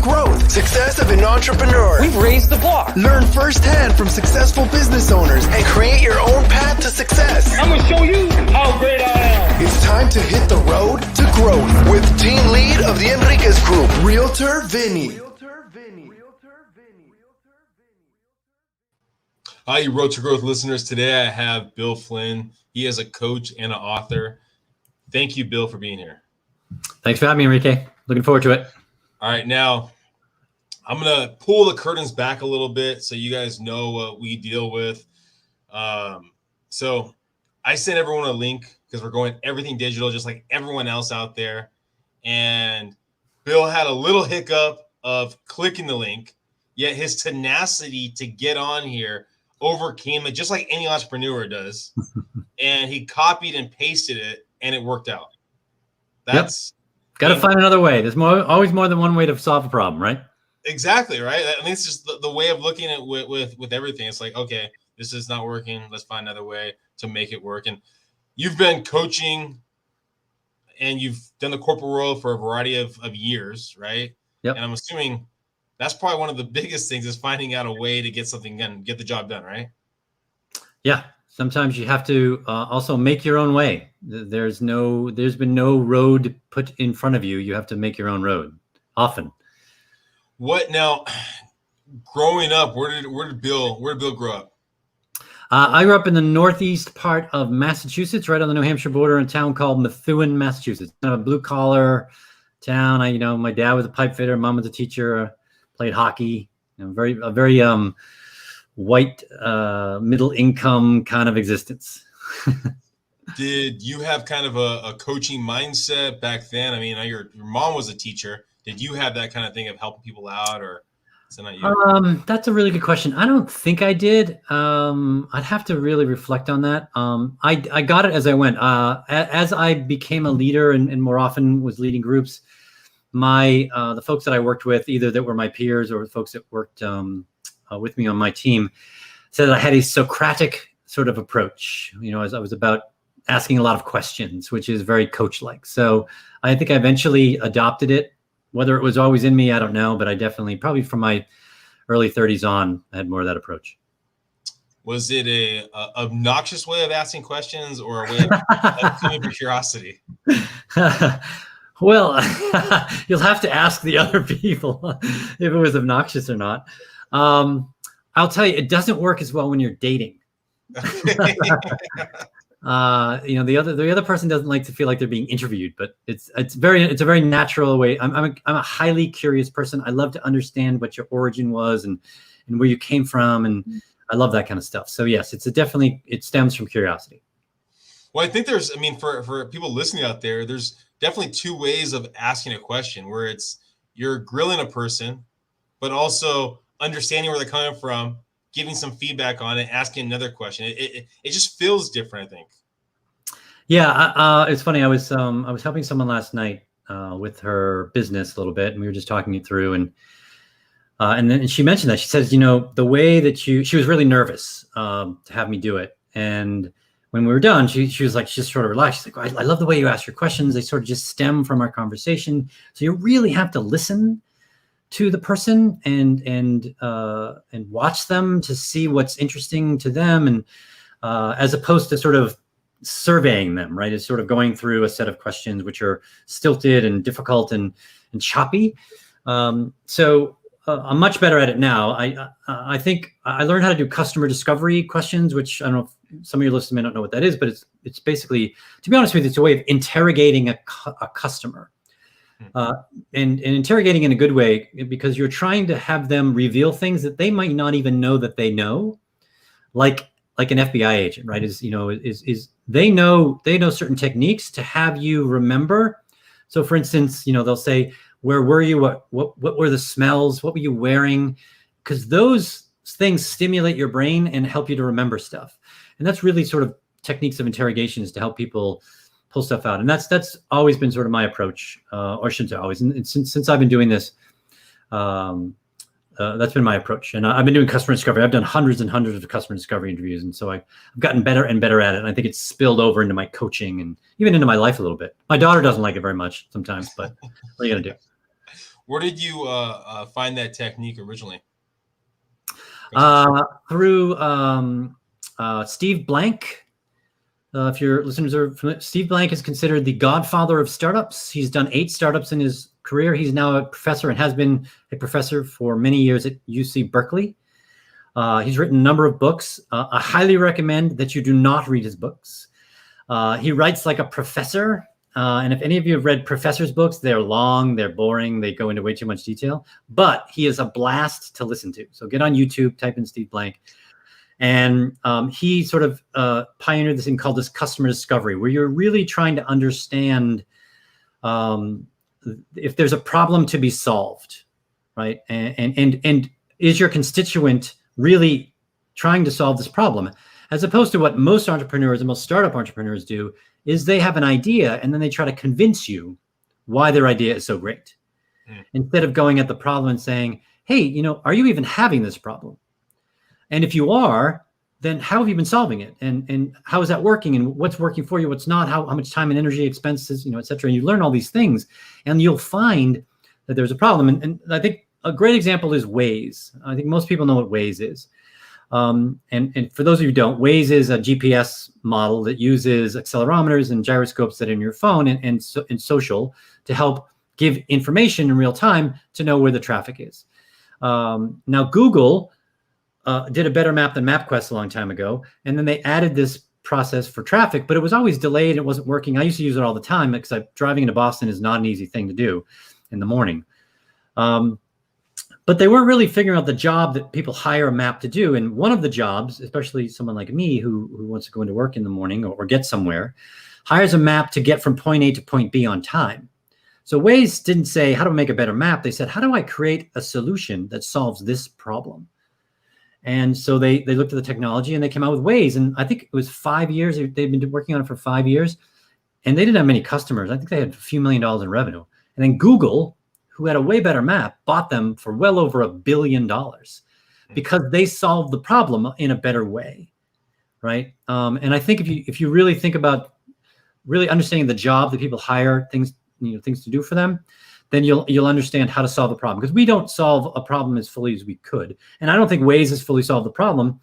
growth, success of an entrepreneur. We've raised the bar. Learn firsthand from successful business owners and create your own path to success. I'm going to show you how great I am. It's time to hit the road to growth with team lead of the Enriquez Group, Realtor Vinny. Hi, you Road to Growth listeners. Today I have Bill Flynn. He is a coach and an author. Thank you, Bill, for being here. Thanks for having me, Enrique. Looking forward to it. All right, now I'm going to pull the curtains back a little bit so you guys know what we deal with. So I sent everyone a link because we're going everything digital, just like everyone else out there. And Bill had a little hiccup of clicking the link, yet his tenacity to get on here overcame it, just like any entrepreneur does. And he copied and pasted it, and it worked out. That's got to find another way. There's always more than one way to solve a problem, right? Exactly, right? I mean, it's just the way of looking at with everything. It's like, okay, this is not working. Let's find another way to make it work. And you've been coaching, and you've done the corporate world for a variety of years, right? Yep. And I'm assuming that's probably one of the biggest things is finding out a way to get something done, get the job done, right? Yeah. Sometimes you have to also make your own way. There's been no road put in front of you. You have to make your own road often. What now, growing up, where did Bill grow up? I grew up in the northeast part of Massachusetts, right on the New Hampshire border, in a town called Methuen, Massachusetts. Kind of a blue collar town. My dad was a pipe fitter, mom was a teacher, played hockey. A very white middle income kind of existence. Did you have kind of a coaching mindset back then? I mean, your mom was a teacher. Did you have that kind of thing of helping people out, or is that not you? That's a really good question. I don't think I did. I'd have to really reflect on that. I got it as I went. As I became a leader and more often was leading groups, the folks that I worked with, either that were my peers or folks that worked with me on my team, said that I had a Socratic sort of approach, as I was about asking a lot of questions, which is very coach-like. So I think I eventually adopted it. Whether it was always in me, I don't know, but I definitely, probably from my early 30s on, I had more of that approach. Was it a obnoxious way of asking questions, or a way of coming for curiosity? Well, you'll have to ask the other people if it was obnoxious or not. I'll tell you, it doesn't work as well when you're dating. The other person doesn't like to feel like they're being interviewed, but it's a very natural way. I'm a highly curious person. I love to understand what your origin was and where you came from, and I love that kind of stuff. So yes, it stems from curiosity. Well, I think for people listening out there, there's definitely two ways of asking a question, where it's you're grilling a person, but also understanding where they're coming from, giving some feedback on it, asking another question. It just feels different, I think. Yeah, it's funny. I was helping someone last night with her business a little bit, and we were just talking it through, and then she mentioned that. She says, the way that she was really nervous to have me do it, and when we were done, she was like, she just sort of relaxed. She's like, I love the way you ask your questions. They sort of just stem from our conversation. So you really have to listen to the person and watch them to see what's interesting to them, and as opposed to sort of surveying them, right? It's sort of going through a set of questions which are stilted and difficult and choppy. So I'm much better at it now. I think I learned how to do customer discovery questions, which I don't know if some of your listeners may not know what that is, but it's basically, to be honest with you, it's a way of interrogating a customer. And interrogating in a good way, because you're trying to have them reveal things that they might not even know that they know, like an FBI agent, right? Is they know certain techniques to have you remember. So for instance, they'll say, where were you? What were the smells? What were you wearing? Because those things stimulate your brain and help you to remember stuff. And that's really sort of techniques of interrogation, is to help people pull stuff out. And that's always been sort of my approach, or shouldn't say always. And since I've been doing this, that's been my approach. And I've been doing customer discovery. I've done hundreds and hundreds of customer discovery interviews. And so I've gotten better and better at it. And I think it's spilled over into my coaching and even into my life a little bit. My daughter doesn't like it very much sometimes, but what are you going to do? Where did you find that technique originally? Through Steve Blank. If your listeners are familiar, Steve Blank is considered the godfather of startups. He's done 8 startups in his career. He's now a professor and has been a professor for many years at UC Berkeley. He's written a number of books. I highly recommend that you do not read his books. He writes like a professor. And if any of you have read professors' books, they're long, they're boring, they go into way too much detail. But he is a blast to listen to. So get on YouTube, type in Steve Blank. And he sort of pioneered this thing called this customer discovery, where you're really trying to understand if there's a problem to be solved, right? And is your constituent really trying to solve this problem? As opposed to what most entrepreneurs and most startup entrepreneurs do, is they have an idea and then they try to convince you why their idea is so great. Instead of going at the problem and saying, hey, are you even having this problem? And if you are, then how have you been solving it? And how is that working? And what's working for you? What's not? How much time and energy, expenses, et cetera. And you learn all these things and you'll find that there's a problem. And I think a great example is Waze. I think most people know what Waze is. And for those of you who don't, Waze is a GPS model that uses accelerometers and gyroscopes that are in your phone and social to help give information in real time to know where the traffic is. Now, Google did a better map than MapQuest a long time ago. And then they added this process for traffic, but it was always delayed. It wasn't working. I used to use it all the time because driving into Boston is not an easy thing to do in the morning. But they weren't really figuring out the job that people hire a map to do. And one of the jobs, especially someone like me who wants to go into work in the morning or get somewhere, hires a map to get from point A to point B on time. So Waze didn't say, how do I make a better map? They said, how do I create a solution that solves this problem? And so they looked at the technology and they came out with Waze. And I think it was 5 years. They've been working on it for 5 years. And they didn't have many customers. I think they had a few $1 million in revenue. And then Google, who had a way better map, bought them for well over $1 billion because they solved the problem in a better way, right? And I think if you really think about really understanding the job that people hire, things to do for them, then you'll understand how to solve the problem. Because we don't solve a problem as fully as we could. And I don't think Waze has fully solved the problem.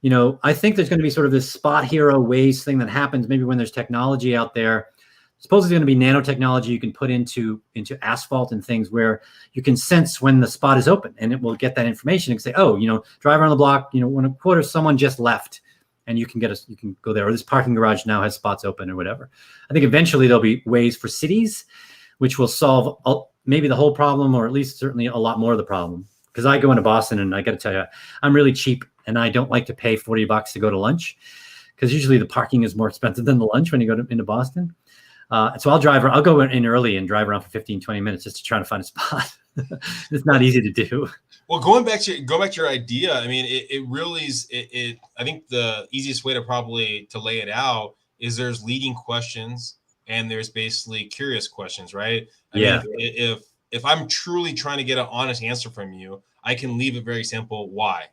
I think there's going to be sort of this spot hero Waze thing that happens maybe when there's technology out there. Suppose it's going to be nanotechnology you can put into asphalt and things where you can sense when the spot is open and it will get that information and say, oh, drive around the block, when a quarter someone just left and you can go there, or this parking garage now has spots open or whatever. I think eventually there'll be Ways for cities, which will solve maybe the whole problem, or at least certainly a lot more of the problem. Because I go into Boston and I got to tell you, I'm really cheap and I don't like to pay $40 to go to lunch because usually the parking is more expensive than the lunch when you go into Boston. So I'll go in early and drive around for 15, 20 minutes just to try to find a spot. It's not easy to do. Well, going back to your idea, I mean, it really is. I think the easiest way to lay it out is there's leading questions and there's basically curious questions, right? I mean, if I'm truly trying to get an honest answer from you, I can leave it very simple. Why?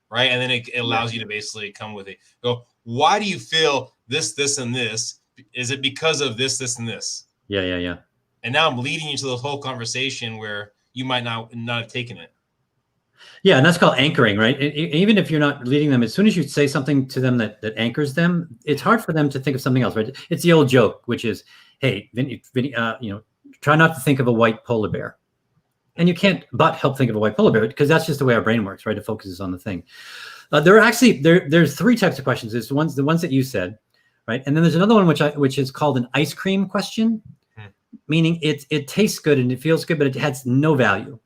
Right? And then it allows you to basically come with it. Go, why do you feel this, and this? Is it because of this, and this? Yeah. And now I'm leading you to the whole conversation where you might not have taken it. Yeah, and that's called anchoring, right? Even if you're not leading them, as soon as you say something to them that anchors them, it's hard for them to think of something else, right? It's the old joke, which is, hey, Vinny, try not to think of a white polar bear. And you can't but help think of a white polar bear because that's just the way our brain works, right? It focuses on the thing. There's 3 types of questions. There's the ones that you said, right? And then there's another one which is called an ice cream question, meaning it tastes good and it feels good, but it has no value.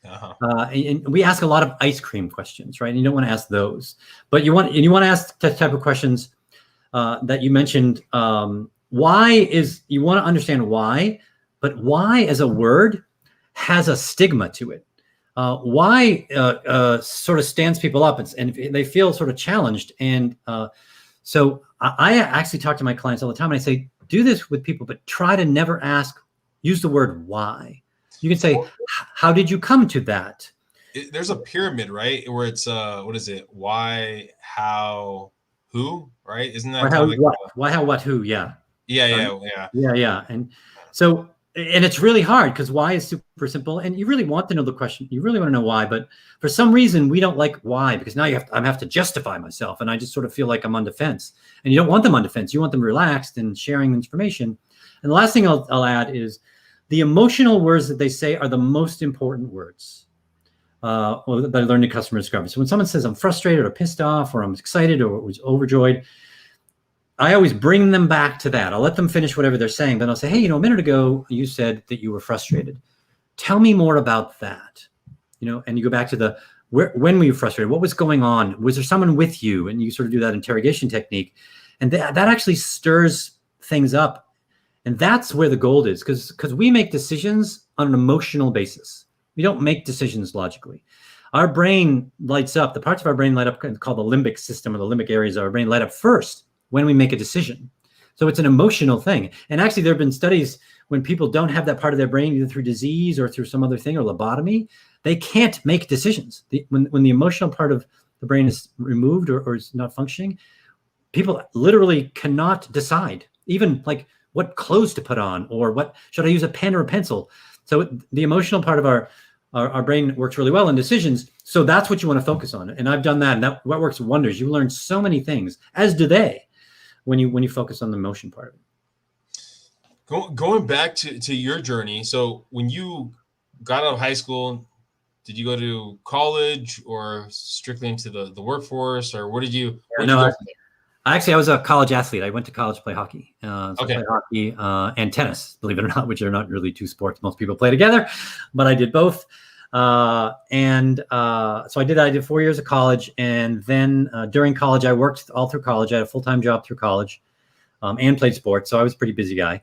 And we ask a lot of ice cream questions, right? And you don't want to ask those, but you want to ask the type of questions that you mentioned. You want to understand why, but why as a word has a stigma to it. Why sort of stands people up and they feel sort of challenged. And so I actually talk to my clients all the time and I say, do this with people, but try to never use the word why. You can say, how did you come to that? There's a pyramid, right? Where it's, what is it? Why, how, who, right? Isn't that why, how, what? Why, how, what, who? Yeah. Yeah. And so and it's really hard because why is super simple, and you really want to know the question. You really want to know why, but for some reason we don't like why, because now I have to justify myself, and I just sort of feel like I'm on defense. And you don't want them on defense. You want them relaxed and sharing information. And the last thing I'll add is the emotional words that they say are the most important words. That I learned in customer discovery. So when someone says I'm frustrated or pissed off or I'm excited or was overjoyed, I always bring them back to that. I'll let them finish whatever they're saying. Then I'll say, hey, a minute ago you said that you were frustrated. Tell me more about that. And you go back to when were you frustrated? What was going on? Was there someone with you? And you sort of do that interrogation technique. And that actually stirs things up. And that's where the gold is, because we make decisions on an emotional basis. We don't make decisions logically. Our brain lights up. The parts of our brain light up called the limbic system, or the limbic areas of our brain light up first when we make a decision. So it's an emotional thing. And actually there have been studies when people don't have that part of their brain, either through disease or through some other thing or lobotomy, they can't make decisions. When the emotional part of the brain is removed or is not functioning, people literally cannot decide, even like what clothes to put on, or what should I use, a pen or a pencil. So the emotional part of our brain works really well in decisions. So that's what you want to focus on. And I've done that, and that works wonders. You learn so many things, as do they, when you focus on the emotion part of it. Going back to your journey. So when you got out of high school, did you go to college or strictly into the workforce, or where did you? Actually, I was a college athlete. I went to college to play hockey. I played hockey and tennis, believe it or not, which are not really two sports most people play together, but I did both. So I did 4 years of college, and then during college, I worked all through college. I had a full-time job through college, and played sports, so I was a pretty busy guy.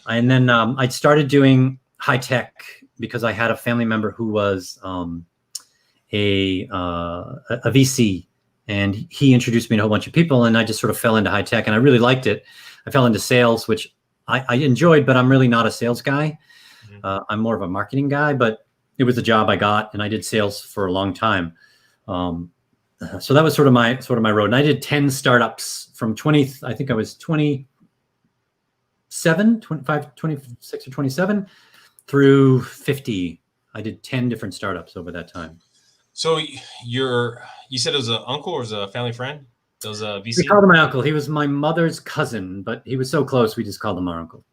And then I started doing high tech because I had a family member who was a VC. And he introduced me to a whole bunch of people, and I just sort of fell into high tech, and I really liked it. I fell into sales, which I enjoyed, but I'm really not a sales guy. Mm-hmm. I'm more of a marketing guy, but it was the job I got, and I did sales for a long time. So that was sort of my road. And I did 10 startups from 20, I think I was 25, 26 or 27 through 50. I did 10 different startups over that time. So you said it was an uncle or was it a family friend? It was a VC? We called him my uncle. He was my mother's cousin, but he was so close, we just called him our uncle.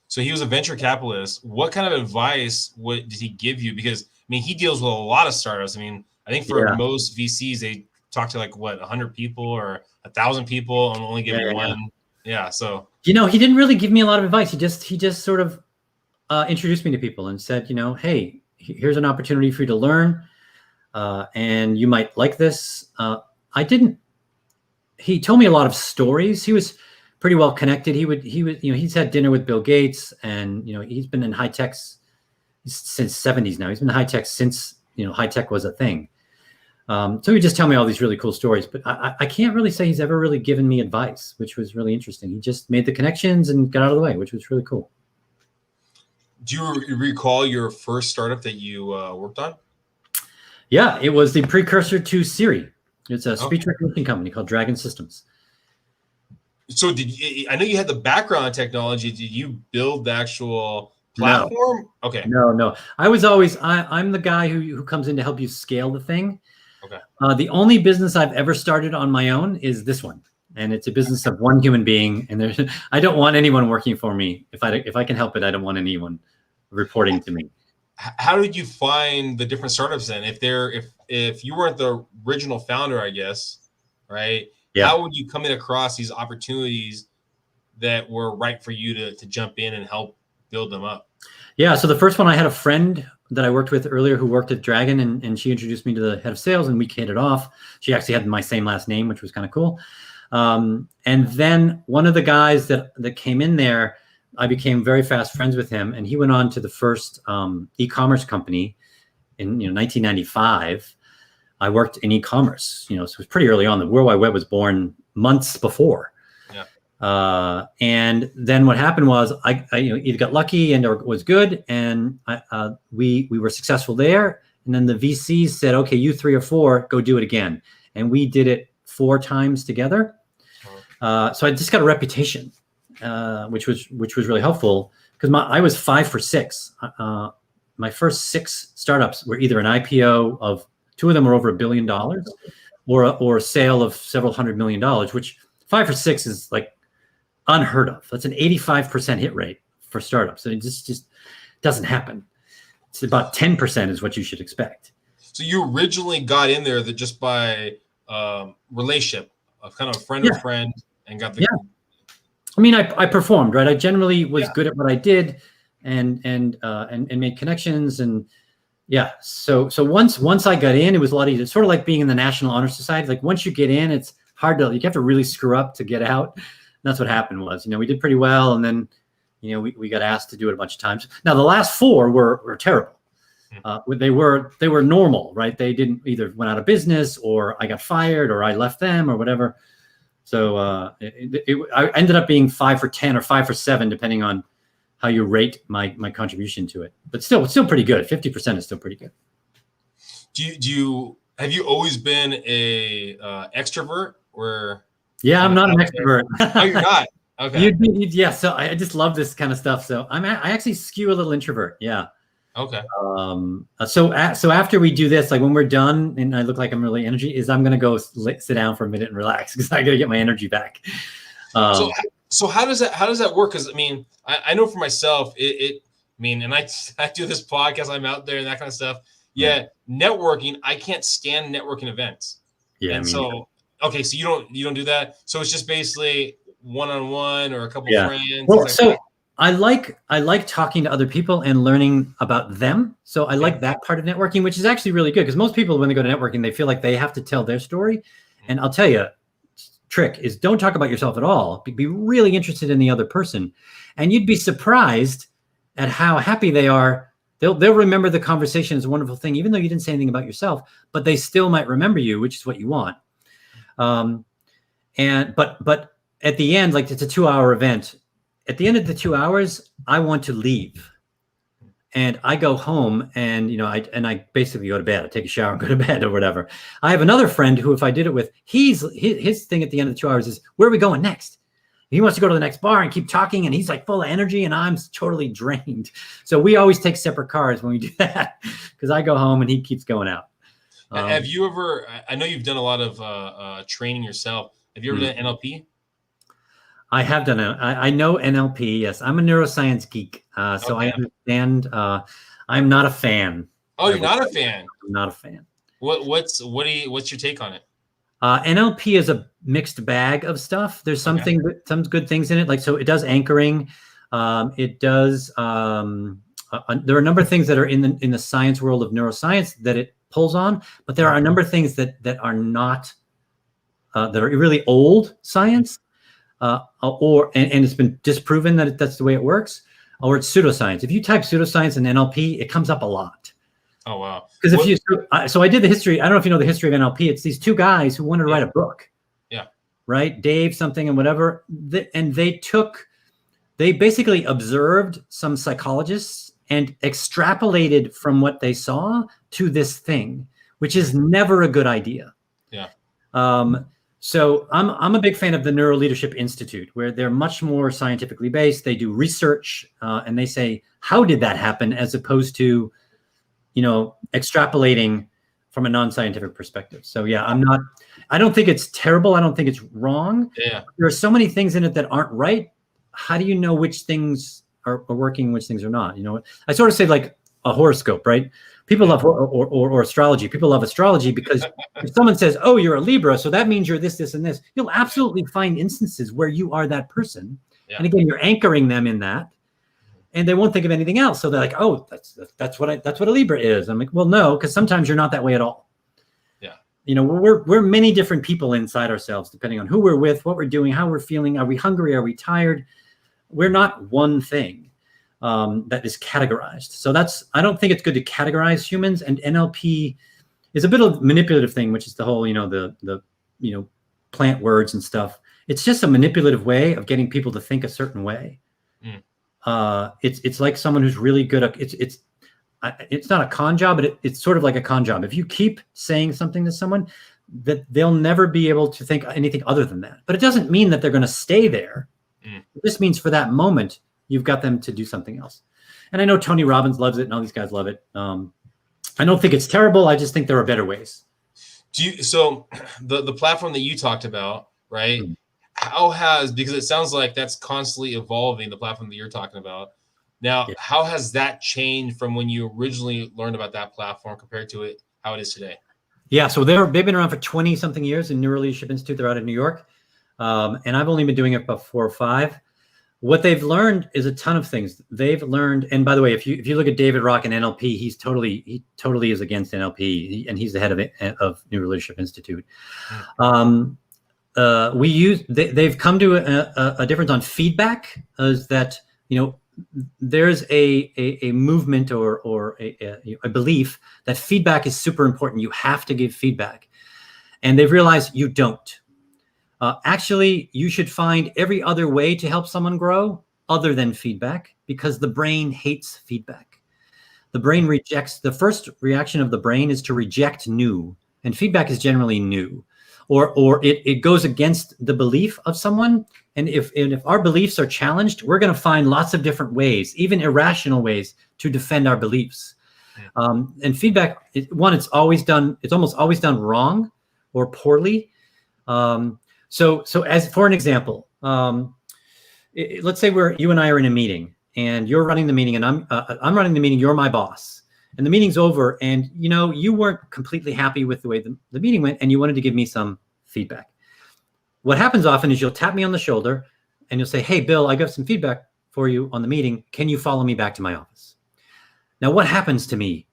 So he was a venture capitalist. What kind of advice did he give you? Because, he deals with a lot of startups. I think for most VCs, they talk to 100 people or 1,000 people and only give you one. Yeah. So, he didn't really give me a lot of advice. He just sort of introduced me to people and said, hey, here's an opportunity for you to learn. And you might like this. He told me a lot of stories. He was pretty well connected. He's had dinner with Bill Gates, and, he's been in high tech since 70s now. He's been in high tech since, high tech was a thing. So he would just tell me all these really cool stories, but I can't really say he's ever really given me advice, which was really interesting. He just made the connections and got out of the way, which was really cool. Do you recall your first startup that you worked on? Yeah, it was the precursor to Siri. It's a speech recognition company called Dragon Systems. So I know you had the background in technology. Did you build the actual platform? No. Okay. No. I'm the guy who comes in to help you scale the thing. Okay. The only business I've ever started on my own is this one. And it's a business of one human being. And I don't want anyone working for me. If I can help it, I don't want anyone reporting to me. How did you find the different startups then? If you weren't the original founder, I guess, right? Yeah. How would you come across these opportunities that were right for you to jump in and help build them up? Yeah. So the first one, I had a friend that I worked with earlier who worked at Dragon, and she introduced me to the head of sales, and we hit it off. She actually had my same last name, which was kind of cool. And then one of the guys that came in there, I became very fast friends with him, and he went on to the first e-commerce company in 1995. I worked in e-commerce, so it was pretty early on. The World Wide Web was born months before. Yeah. And then what happened was I either got lucky and or was good, and we were successful there. And then the VCs said, okay, you 3 or 4, go do it again. And we did it 4 times together. So I just got a reputation. Which was really helpful. because I was 5 for 6. My first 6 startups were either an IPO of 2 of them were over $1 billion, or a sale of several $100 million, which 5 for 6 is like unheard of. That's an 85% hit rate for startups. So it just doesn't happen. It's about 10% is what you should expect. So you originally got in there just by relationship, of kind of a friend of friend, and got the. Yeah. I mean, I performed, right? I generally was good at what I did, and made connections, and So once I got in, it was a lot easier. It's sort of like being in the National Honor Society. Like once you get in, it's hard to. You have to really screw up to get out. And that's what happened. We did pretty well, and then we got asked to do it a bunch of times. Now the last 4 were terrible. They were normal, right? They didn't either went out of business, or I got fired, or I left them, or whatever. So I ended up being 5 for 10 or 5 for 7, depending on how you rate my contribution to it. But still, it's still pretty good. 50% is still pretty good. Have you always been a extrovert, or? Yeah, I'm not an extrovert. Oh, you're not. Okay. Yeah. So I just love this kind of stuff. So I actually skew a little introvert. Yeah. Okay. So after we do this, like when we're done and I look like I'm really energy, I'm going to go sit down for a minute and relax, because I got to get my energy back. So how does that work? Because I mean, I know for myself, and I do this podcast, I'm out there and that kind of stuff. Yeah, networking, I can't stand networking events. Yeah, and so you don't do that. So it's just basically one-on-one or a couple friends. Well, so I like talking to other people and learning about them. So I like that part of networking, which is actually really good, because most people, when they go to networking, they feel like they have to tell their story. And I'll tell you, trick is don't talk about yourself at all. Be really interested in the other person, and you'd be surprised at how happy they are. They'll remember the conversation as a wonderful thing, even though you didn't say anything about yourself, but they still might remember you, which is what you want. But at the end, like it's a 2-hour event. At the end of the 2 hours, I want to leave, and I go home, and I basically go to bed. I take a shower and go to bed or whatever. I have another friend who, if I did it with, his thing at the end of the 2 hours is, where are we going next? He wants to go to the next bar and keep talking, and he's like full of energy, and I'm totally drained. So we always take separate cars when we do that, because I go home and he keeps going out. Have you ever? I know you've done a lot of training yourself. Have you ever done NLP? I have done it. I know NLP. Yes, I'm a neuroscience geek, so I understand. I'm not a fan. Oh, you're not a fan. I'm not a fan. What's your take on it? NLP is a mixed bag of stuff. There's some good things in it. Like, so it does anchoring. It does. There are a number of things that are in the science world of neuroscience that it pulls on, but there are a number of things that are not that are really old science. And it's been disproven that that's the way it works, or it's pseudoscience. If you type pseudoscience and NLP, it comes up a lot. Oh, wow. Because so I did the history. I don't know if you know the history of NLP. It's these 2 guys who wanted to write a book. Yeah. Right. Dave something and whatever. And they basically observed some psychologists and extrapolated from what they saw to this thing, which is never a good idea. Yeah. So I'm a big fan of the Neuro Leadership Institute, where they're much more scientifically based. They do research, and they say, how did that happen, as opposed to, extrapolating from a non-scientific perspective. So yeah, I don't think it's terrible. I don't think it's wrong. Yeah. There are so many things in it that aren't right. How do you know which things are working, which things are not? I sort of say like a horoscope, right? People love or astrology. People love astrology because if someone says, "Oh, you're a Libra, so that means you're this, this, and this," you'll absolutely find instances where you are that person. Yeah. And again, you're anchoring them in that, and they won't think of anything else. So they're like, "Oh, that's what a Libra is." I'm like, "Well, no, because sometimes you're not that way at all." Yeah. We're many different people inside ourselves, depending on who we're with, what we're doing, how we're feeling. Are we hungry? Are we tired? We're not one thing. That is categorized. So I don't think it's good to categorize humans, and NLP is a bit of a manipulative thing, which is the whole, the plant words and stuff. It's just a manipulative way of getting people to think a certain way. It's like someone who's really good at it's not a con job, but it's sort of like a con job. If you keep saying something to someone, that they'll never be able to think anything other than that. But it doesn't mean that they're going to stay there. It just means for that moment, you've got them to do something else. And I know Tony Robbins loves it and all these guys love it. I don't think it's terrible. I just think there are better ways. So the platform that you talked about, right? Mm-hmm. Because it sounds like that's constantly evolving, the platform that you're talking about. Now, how has that changed from when you originally learned about that platform compared to how it is today? Yeah, so they've been around for 20 something years in Neuro Leadership Institute. They're out of New York. And I've only been doing it about 4 or 5. What they've learned is a ton of things. They've learned, and by the way, if you look at David Rock and NLP, he totally is against NLP, and he's the head of Neuro Leadership Institute. They've come to a difference on feedback, is that there's a movement or a belief that feedback is super important. You have to give feedback, and they've realized you don't. Actually, you should find every other way to help someone grow other than feedback, because the brain hates feedback. The brain rejects. The first reaction of the brain is to reject new, and feedback is generally new, or it goes against the belief of someone. And if our beliefs are challenged, we're going to find lots of different ways, even irrational ways, to defend our beliefs. And feedback, it's almost always done wrong or poorly. So as for an example, let's say you and I are in a meeting, and you're running the meeting, and I'm running the meeting. You're my boss, and the meeting's over, and you weren't completely happy with the way the meeting went, and you wanted to give me some feedback. What happens often is you'll tap me on the shoulder, and you'll say, "Hey, Bill, I got some feedback for you on the meeting. Can you follow me back to my office?" Now, what happens to me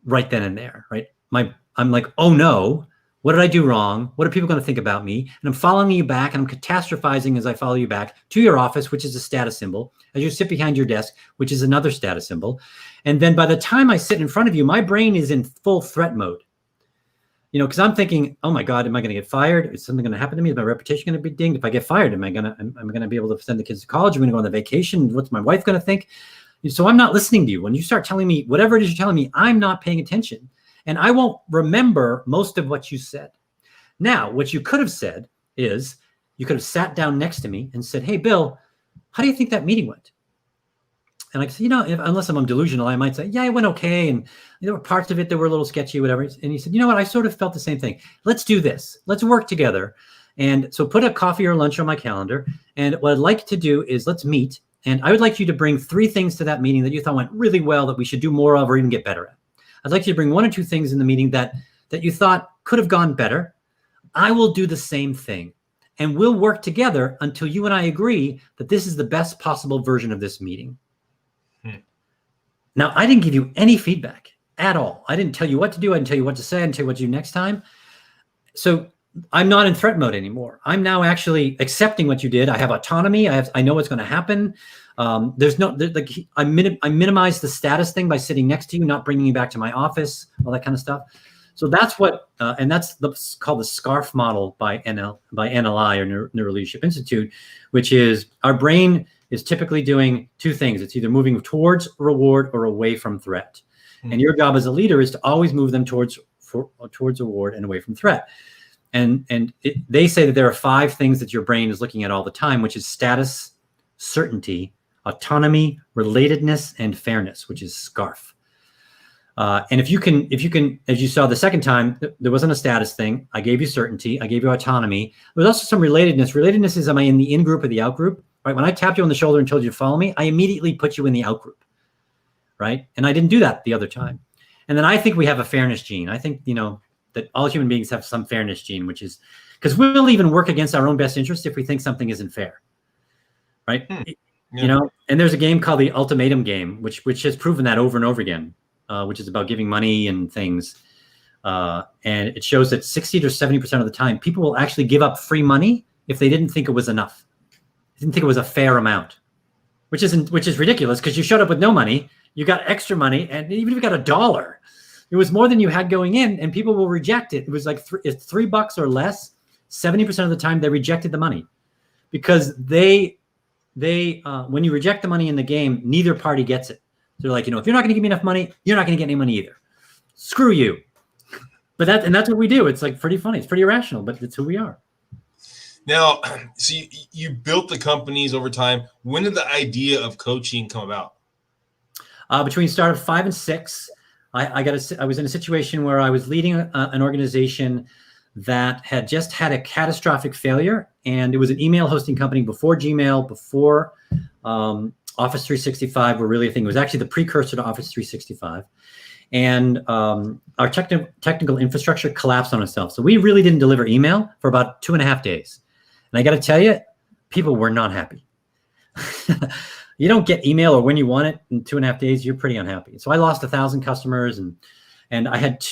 right then and there? Right, I'm like, "Oh no. What did I do wrong? What are people going to think about me?" And I'm following you back, and I'm catastrophizing as I follow you back to your office, which is a status symbol, as you sit behind your desk, which is another status symbol. And then by the time I sit in front of you, my brain is in full threat mode. Because I'm thinking, oh my God, am I going to get fired? Is something going to happen to me? Is my reputation going to be dinged? If I get fired, am I going to be able to send the kids to college? Am I going to go on the vacation? What's my wife going to think? So I'm not listening to you. When you start telling me whatever it is you're telling me, I'm not paying attention. And I won't remember most of what you said. Now, what you could have said is, you could have sat down next to me and said, "Hey, Bill, how do you think that meeting went?" And I said, unless I'm delusional, I might say, "Yeah, it went okay. And there were parts of it that were a little sketchy, whatever." And he said, "You know what? I sort of felt the same thing. Let's do this. Let's work together." And so put a coffee or lunch on my calendar. And what I'd like to do is let's meet. And I would like you to bring 3 things to that meeting that you thought went really well, that we should do more of or even get better at. I'd like you to bring 1 or 2 things in the meeting that you thought could have gone better. I will do the same thing, and we'll work together until you and I agree that this is the best possible version of this meeting. Now, I didn't give you any feedback at all. I didn't tell you what to do. I didn't tell you what to say. I didn't tell you what to do next time. So I'm not in threat mode anymore. I'm now actually accepting what you did. I have autonomy. I know what's going to happen. I minimize the status thing by sitting next to you, not bringing you back to my office, all that kind of stuff. So that's what, and that's called the SCARF model by NLI, or Neuro Leadership Institute, which is our brain is typically doing 2 things. It's either moving towards reward or away from threat. And your job as a leader is to always move them towards reward and away from threat. And they say that there are 5 things that your brain is looking at all the time, which is status, certainty, autonomy, relatedness, and fairness, which is SCARF. And if you can, as you saw the second time, there wasn't a status thing. I gave you certainty. I gave you autonomy. There was also some relatedness. Relatedness is, am I in the in group or the out group? Right? When I tapped you on the shoulder and told you to follow me, I immediately put you in the out group. Right? And I didn't do that the other time. And then I think we have a fairness gene. I think, that all human beings have some fairness gene, which is, because we'll even work against our own best interest if we think something isn't fair. Right? Yeah. And there's a game called the Ultimatum Game, which has proven that over and over again. Which is about giving money and things. And it shows that 60 to 70% of the time, people will actually give up free money if they didn't think it was enough. They didn't think it was a fair amount, which is ridiculous, because you showed up with no money, you got extra money, and even if you got $1, it was more than you had going in, and people will reject it. It was like it's $3 or less. 70% of the time, they rejected the money, because they when you reject the money in the game, neither party gets it. They're like, if you're not going to give me enough money, you're not going to get any money either. Screw you. But that's what we do. It's like pretty funny. It's pretty irrational, but it's who we are. Now, so you built the companies over time. When did the idea of coaching come about? Between startup 5 and 6, I was in a situation where I was leading an organization that had just had a catastrophic failure, and it was an email hosting company before Gmail, before Office 365 were really a thing. It was actually the precursor to Office 365. And our technical infrastructure collapsed on itself. So we really didn't deliver email for about 2.5 days. And I got to tell you, people were not happy. You don't get email or when you want it in 2.5 days, you're pretty unhappy. So I lost 1,000 customers, and I had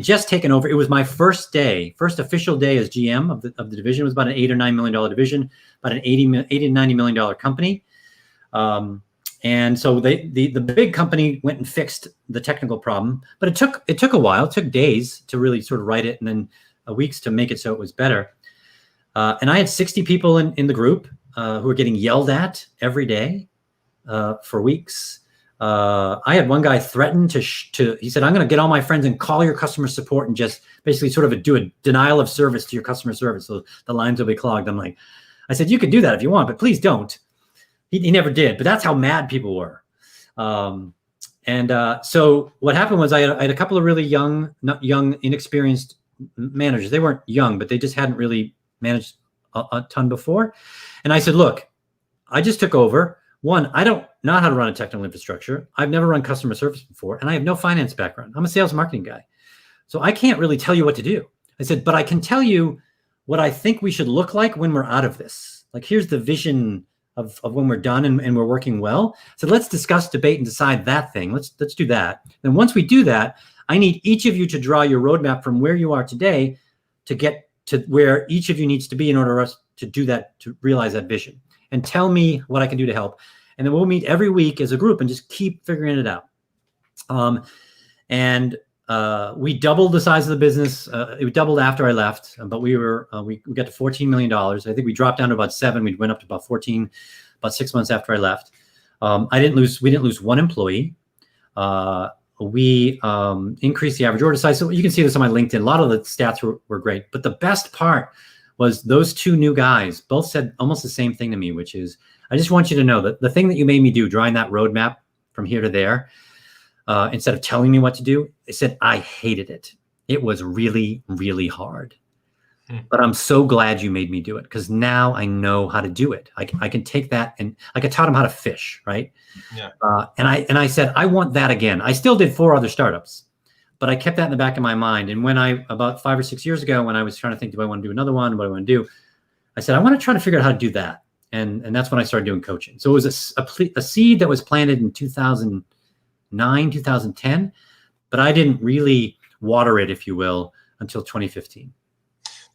just taken over. It was my first official day as GM of the division. It was about an $8 or $9 million division, about an $80 to $90 million company. And so the big company went and fixed the technical problem, but it took a while. It took days to really sort of write it, and then weeks to make it so it was better. And I had 60 people in the group who were getting yelled at every day for weeks. I had one guy threaten he said, I'm going to get all my friends and call your customer support and just basically sort of do a denial of service to your customer service, so the lines will be clogged. I said, you could do that if you want, but please don't. He never did, but that's how mad people were. So what happened was I had a couple of really young, inexperienced managers. They weren't young, but they just hadn't really managed a ton before. And I said, look, I just took over. One, I don't know how to run a technical infrastructure. I've never run customer service before, and I have no finance background. I'm a sales marketing guy. So I can't really tell you what to do. I said, but I can tell you what I think we should look like when we're out of this. Like, here's the vision of when we're done and we're working well. So let's discuss, debate, and decide that thing. Let's do that. And once we do that, I need each of you to draw your roadmap from where you are today to get to where each of you needs to be in order for us to do that, to realize that vision. And tell me what I can do to help. And then we'll meet every week as a group and just keep figuring it out. We doubled the size of the business. It doubled after I left, but we got to $14 million. I think we dropped down to about 7. We went up to about 14, about 6 months after I left. We didn't lose one employee. We increased the average order size. So you can see this on my LinkedIn. A lot of the stats were great, but the best part was those 2 new guys both said almost the same thing to me, which is, I just want you to know that the thing that you made me do, drawing that roadmap from here to there, instead of telling me what to do, they said, I hated it. It was really, really hard. But I'm so glad you made me do it, because now I know how to do it. I can take that, and like I taught them how to fish, right? Yeah. And I said, I want that again. I still did 4 other startups, but I kept that in the back of my mind. And when about 5 or 6 years ago, when I was trying to think, do I want to do another one? What do I want to do? I said, I want to try to figure out how to do that. And that's when I started doing coaching. So it was a seed that was planted in 2009, 2010, but I didn't really water it, if you will, until 2015.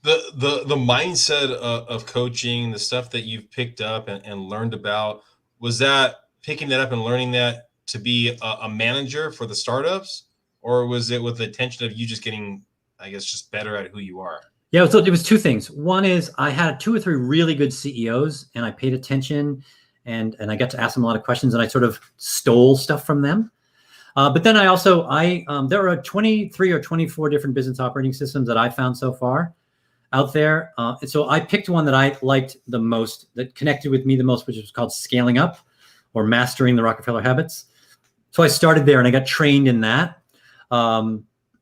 The mindset of coaching, the stuff that you've picked up and learned about, was that picking that up and learning that to be a manager for the startups, or was it with the intention of you just getting, I guess, just better at who you are? Yeah, so it was 2 things. One is I had 2 or 3 really good CEOs, and I paid attention, and I got to ask them a lot of questions, and I sort of stole stuff from them. But then there are 23 or 24 different business operating systems that I found so far out there. And so I picked one that I liked the most, that connected with me the most, which was called Scaling Up, or Mastering the Rockefeller Habits. So I started there and I got trained in that.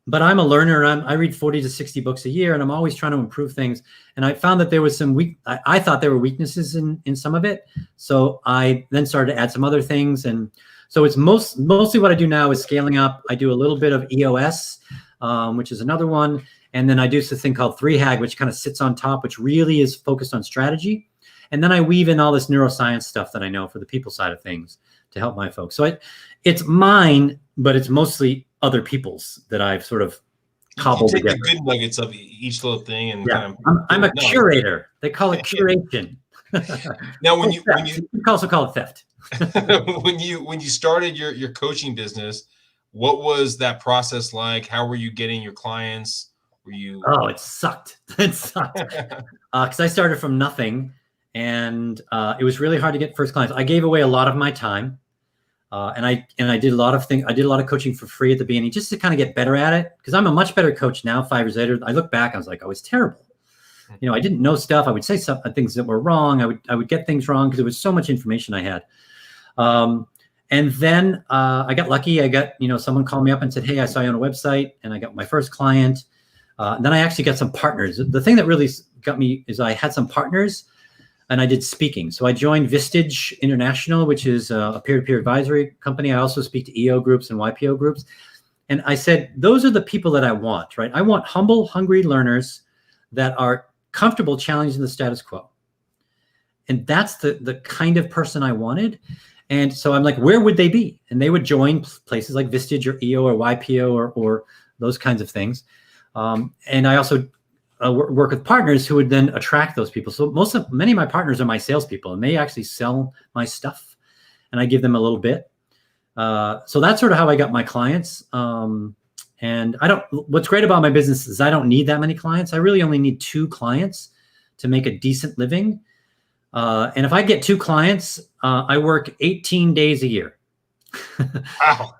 But I'm a learner. I read 40 to 60 books a year, and I'm always trying to improve things. And I found that there was some I thought there were weaknesses in some of it. So I then started to add some other things. And so it's mostly what I do now is Scaling Up. I do a little bit of EOS, which is another one. And then I do this thing called 3HAG, which kind of sits on top, which really is focused on strategy. And then I weave in all this neuroscience stuff that I know for the people side of things to help my folks. So it's mine, but it's mostly other people's that I've sort of cobbled together. The good nuggets of each little thing, and yeah, I'm a curator. They call it curation. Now, when you also call it theft. when you started your coaching business, what was that process like? How were you getting your clients? Were you? Oh, it sucked. It sucked because I started from nothing, and it was really hard to get first clients. I gave away a lot of my time. And I did a lot of things. I did a lot of coaching for free at the beginning, just to kind of get better at it. Because I'm a much better coach now. 5 years later, I look back, I was like, I was terrible. I didn't know stuff. I would say some things that were wrong. I would get things wrong because there was so much information I had. And then I got lucky. I got, someone called me up and said, hey, I saw you on a website, and I got my first client. Then I actually got some partners. The thing that really got me is I had some partners and I did speaking. So I joined Vistage International, which is a peer-to-peer advisory company. I also speak to EO groups and YPO groups. And I said, those are the people that I want, right? I want humble, hungry learners that are comfortable challenging the status quo. And that's the kind of person I wanted. And so I'm like, where would they be? And they would join places like Vistage or EO or YPO or those kinds of things. And I also work with partners who would then attract those people. So many of my partners are my salespeople, and they actually sell my stuff, and I give them a little bit. So that's sort of how I got my clients. And what's great about my business is I don't need that many clients. I really only need 2 clients to make a decent living. And if I get 2 clients, I work 18 days a year. Wow.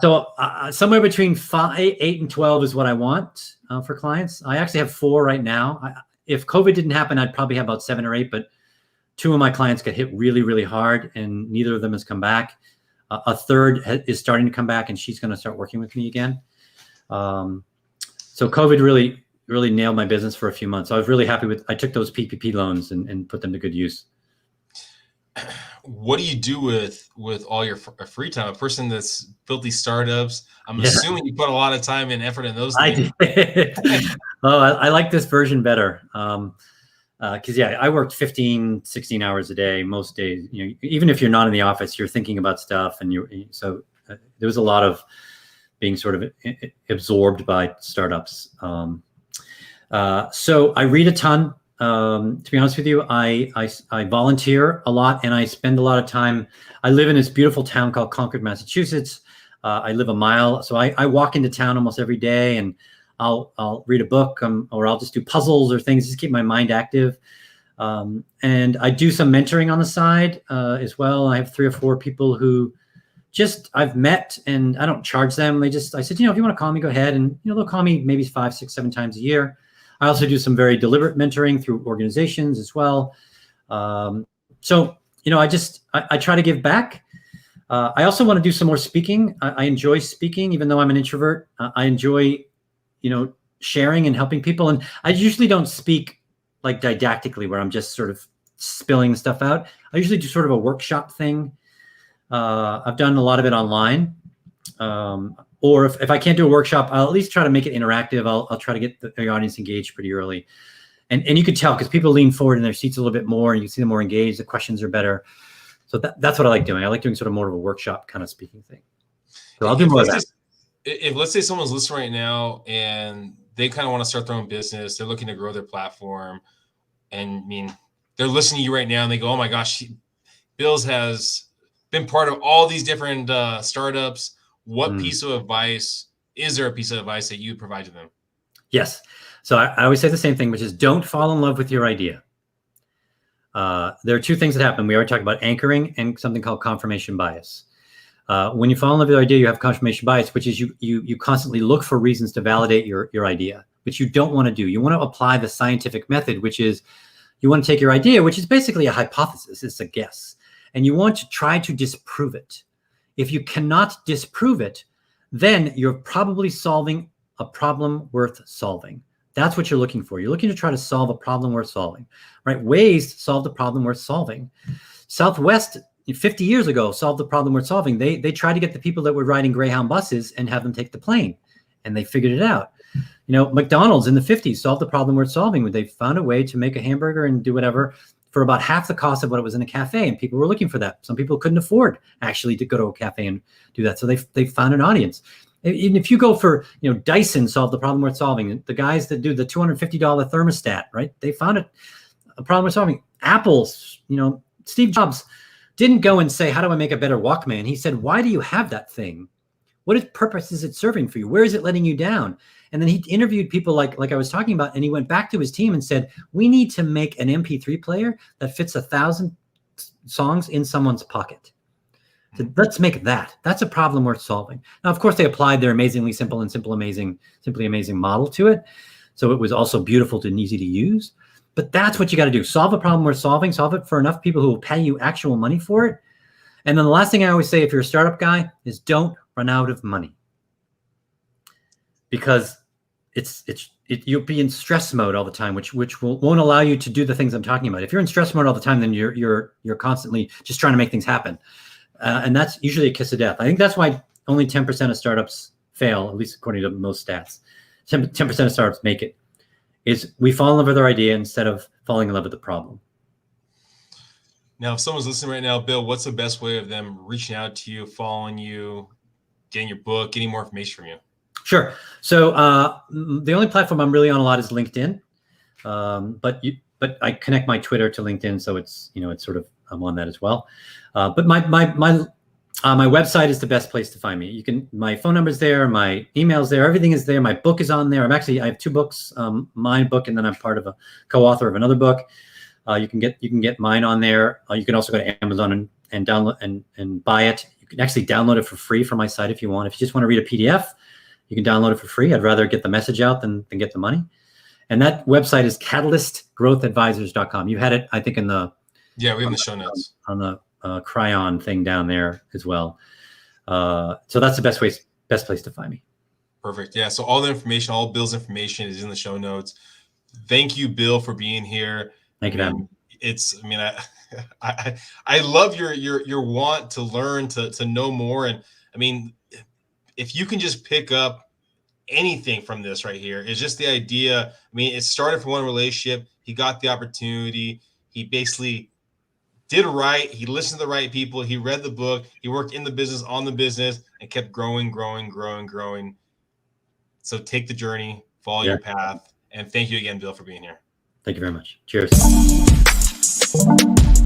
So somewhere between 8 and 12 is what I want for clients. I actually have 4 right now. If COVID didn't happen, I'd probably have about 7 or 8, but 2 of my clients got hit really, really hard, and neither of them has come back. A third is starting to come back, and she's going to start working with me again. So COVID really nailed my business for a few months. So I was really happy I took those PPP loans and put them to good use. What do you do with all your free time? A person that's built these startups, I'm assuming you put a lot of time and effort in those things. I did. I like this version better. Because I worked 15, 16 hours a day, most days. Even if you're not in the office, you're thinking about stuff, and so there was a lot of being sort of absorbed by startups. So I read a ton. To be honest with you, I volunteer a lot, and I spend a lot of time. I live in this beautiful town called Concord, Massachusetts. I live a mile, so I walk into town almost every day, and I'll read a book, or I'll just do puzzles or things, just keep my mind active. And I do some mentoring on the side as well. I have 3 or 4 people who I've met, and I don't charge them. I said, if you want to call me, go ahead. And, they'll call me maybe 5, 6, 7 times a year. I also do some very deliberate mentoring through organizations as well. So, I try to give back. I also want to do some more speaking. I enjoy speaking, even though I'm an introvert. I enjoy sharing and helping people. And I usually don't speak like didactically where I'm just sort of spilling stuff out. I usually do sort of a workshop thing. I've done a lot of it online. Or if I can't do a workshop, I'll at least try to make it interactive. I'll try to get the audience engaged pretty early. And you can tell because people lean forward in their seats a little bit more, and you see them more engaged. The questions are better. So that's what I like doing. I like doing sort of more of a workshop kind of speaking thing. So I'll do more of that. If let's say someone's listening right now and they kind of want to start their own business, they're looking to grow their platform, and they're listening to you right now and they go, oh my gosh, Bill's has been part of all these different startups. What piece of advice is there? A piece of advice that you provide to them? Yes. So I always say the same thing, which is don't fall in love with your idea. There are 2 things that happen. We already talked about anchoring and something called confirmation bias. When you fall in love with your idea, you have confirmation bias, which is you constantly look for reasons to validate your idea, which you don't want to do. You want to apply the scientific method, which is you want to take your idea, which is basically a hypothesis, it's a guess, and you want to try to disprove it. If you cannot disprove it, then you're probably solving a problem worth solving. That's what you're looking for. You're looking to try to solve a problem worth solving, right? Waze solved the problem worth solving. Southwest 50 years ago solved the problem worth solving. They tried to get the people that were riding Greyhound buses and have them take the plane, and they figured it out. McDonald's in the 50s solved the problem worth solving when they found a way to make a hamburger and do whatever for about half the cost of what it was in a cafe, and people were looking for that. Some people couldn't afford actually to go to a cafe and do that, so they found an audience. Even if you go for, Dyson solved the problem worth solving. The guys that do the $250 thermostat, right? They found a problem worth solving. Apple's, Steve Jobs didn't go and say, how do I make a better Walkman? He said, why do you have that thing? What purpose is it serving for you? Where is it letting you down? And then he interviewed people like I was talking about, and he went back to his team and said, we need to make an MP3 player that fits 1,000 songs in someone's pocket. So let's make that. That's a problem worth solving. Now, of course, they applied their amazingly simple and simply amazing model to it. so it was also beautiful and easy to use. But that's what you got to do. Solve a problem worth solving. Solve it for enough people who will pay you actual money for it. And then the last thing I always say, if you're a startup guy, is don't run out of money, because you'll be in stress mode all the time, which won't allow you to do the things I'm talking about. If you're in stress mode all the time, then you're constantly just trying to make things happen, and that's usually a kiss of death. I think that's why only 10% of startups fail, at least according to most stats. 10% of startups make it. Is we fall in love with our idea instead of falling in love with the problem. Now, if someone's listening right now, Bill, what's the best way of them reaching out to you, following you, getting your book, getting more information from you? Sure. So the only platform I'm really on a lot is LinkedIn, but I connect my Twitter to LinkedIn, so it's sort of I'm on that as well. But my website is the best place to find me. My phone number's there, my email's there, everything is there. My book is on there. I have 2 books, my book, and then I'm part of a co-author of another book. You can get mine on there. You can also go to Amazon and download and buy it. You can actually download it for free from my site if you want. If you just want to read a PDF, you can download it for free. I'd rather get the message out than get the money. And that website is catalystgrowthadvisors.com. You had it, I think, we have in the show notes on the Cryon thing down there as well. So that's the best place to find me. Perfect. Yeah. So all Bill's information is in the show notes. Thank you, Bill, for being here. Thank you, man. I love your want to learn, to know more. And I mean, if you can just pick up anything from this right here, it's just the idea. I mean, it started from one relationship. He got the opportunity. He basically did right. He listened to the right people. He read the book. He worked in the business, on the business, and kept growing. So take the journey, follow your path. And thank you again, Bill, for being here. Thank you very much. Cheers.